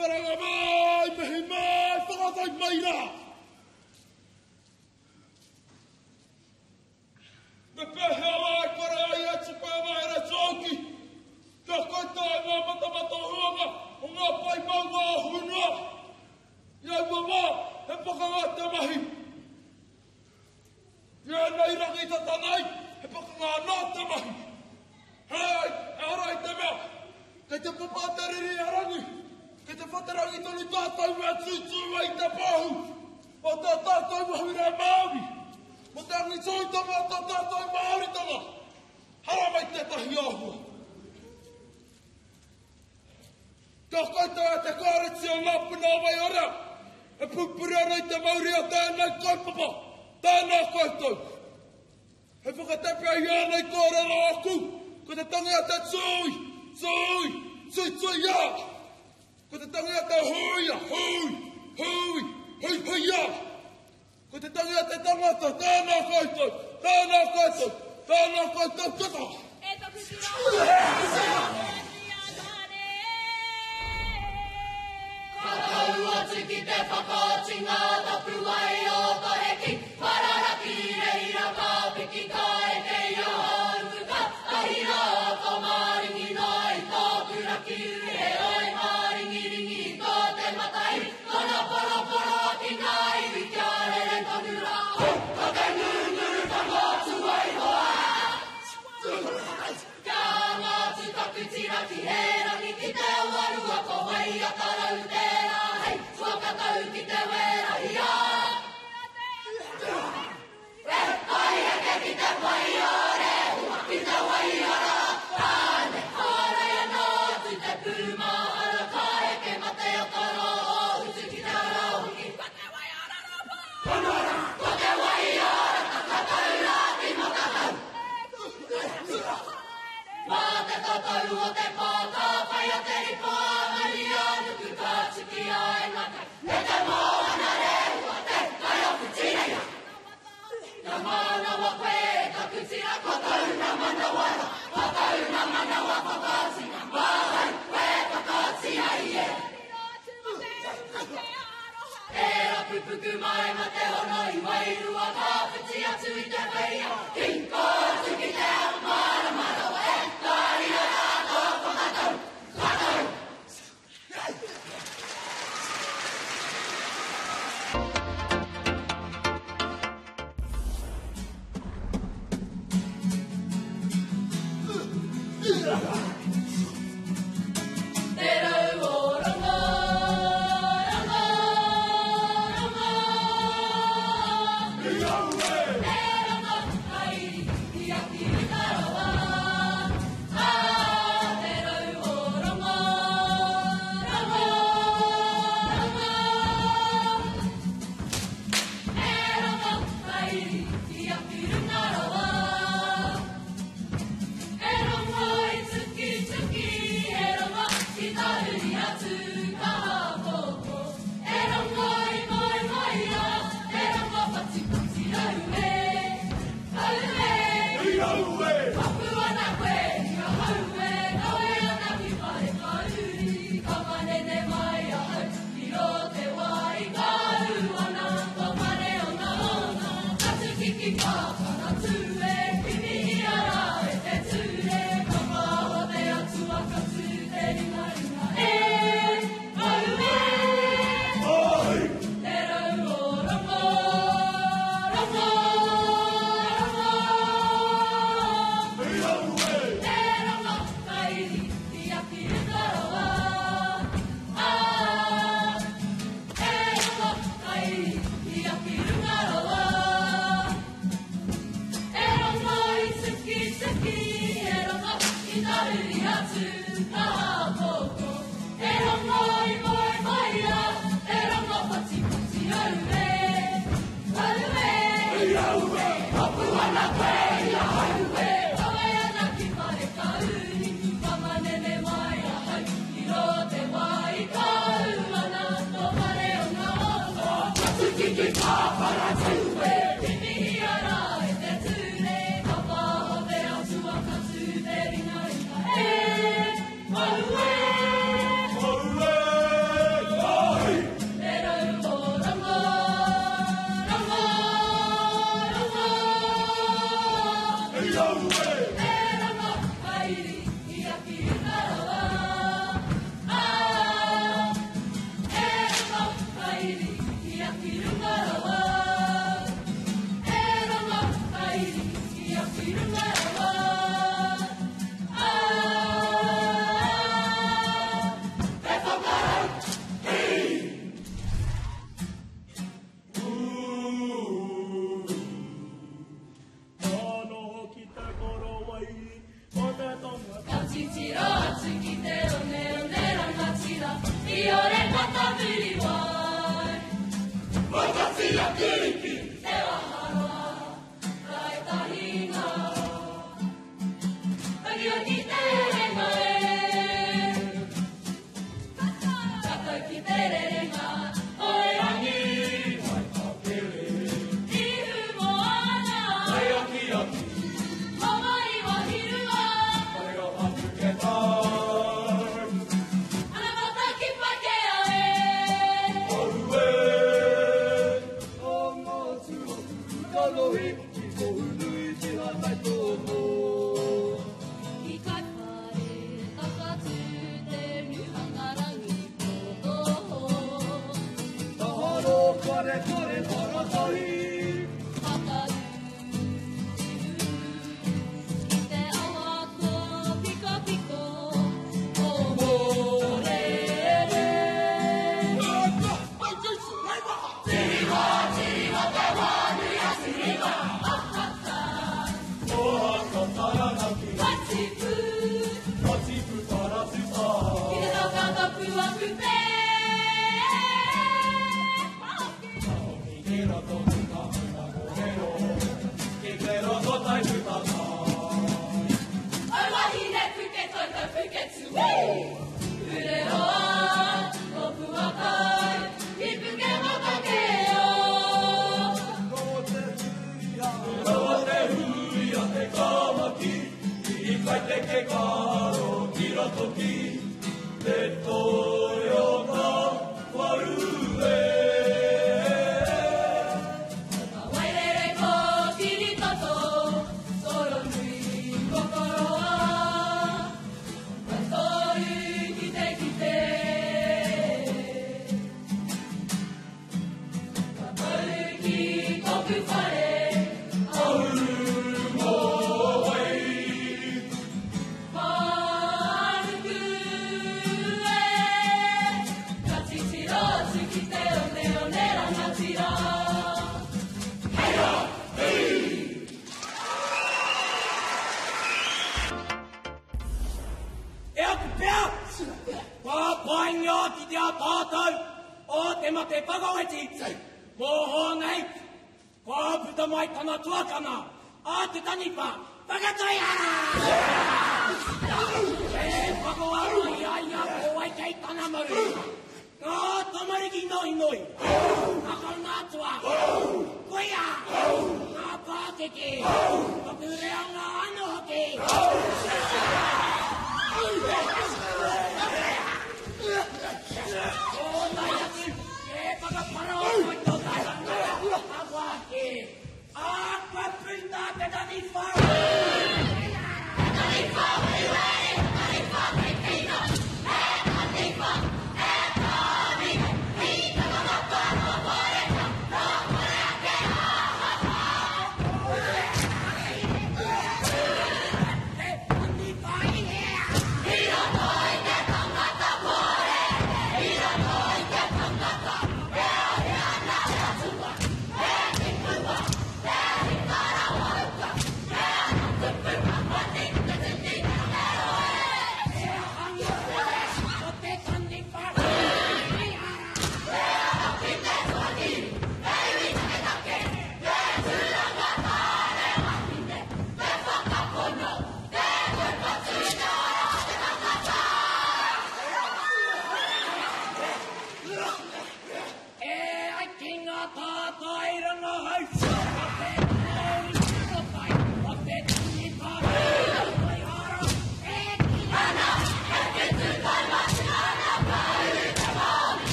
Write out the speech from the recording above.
Karanga mai, mehi mai, whakatai mai rā. Me pehe mai, kore ai atu pēr mai re tōki. Ka kaitai ngā matamata huanga, o ngā pai mau ngā hunua. Iau mama, he pakanga te mahi. Ia nei rangi tatanai, he pakanga nā te mahi. Hei, arai te mea, kei te papateriri arangi. Kei te whaterangi tonu tātou mea tūtū ai te pāhu. O tā tātou mahura Māori. Mo te angi tōitama o tā tātou Māori tanga. Hara mai tētahi āhua. Ka koutou e te kāreti o ngā puna mai ora. E pupuri anei te Māori o tēnei kaupapa. Tēnā koutou. He whakatepe ai anei kōrero aku. Ko te tangi a te tsui. Tsui ia. Ko te tangi a te huia, hui ia. Ko te tangi a te tangata, tēnā koutou, kata. E toku ki rā. Katau atu ki te whakatinga, tapu ai o taheki, pararaki reira ka piki ka e te ia haruka, tahira ka maringi nai, ka puraki ue he oi maringi ka te matai, kana parapara aki nai, wikia here tanura, ka te nguru tanga tu ai hoa. Kia ngātu taku tiraki he rangi ki te awarua, ko mai a tarau tērā, hei, Whakatau ki te wera ia. Ai heke ki te whai ore, ki te wai ara, tāne hārai anā, tu te pūmahara, ka heke mate o tara, o utu ki te arahuki. Ko te wai ara rapa! Ko te wai ara, takatau rā ki makatau. Mā te tatau o te pāka, whai a te ripa, mari anuku ka tiki ai ngakai. E te moana rewa te, kai o kutireia. Nga mana wa koe, ka kutira, katau na manawara. Katau na manawa whakati, nga mahai, koe whakati ai e. E rapupuku mai ma te hono i wairua, ka whiti atu i te whaia. Kinko atu ki te au maramara, e tarira rā tō whakatau, katau. Te rau o ranga, ranga, ranga. Te ranga, hai Oh!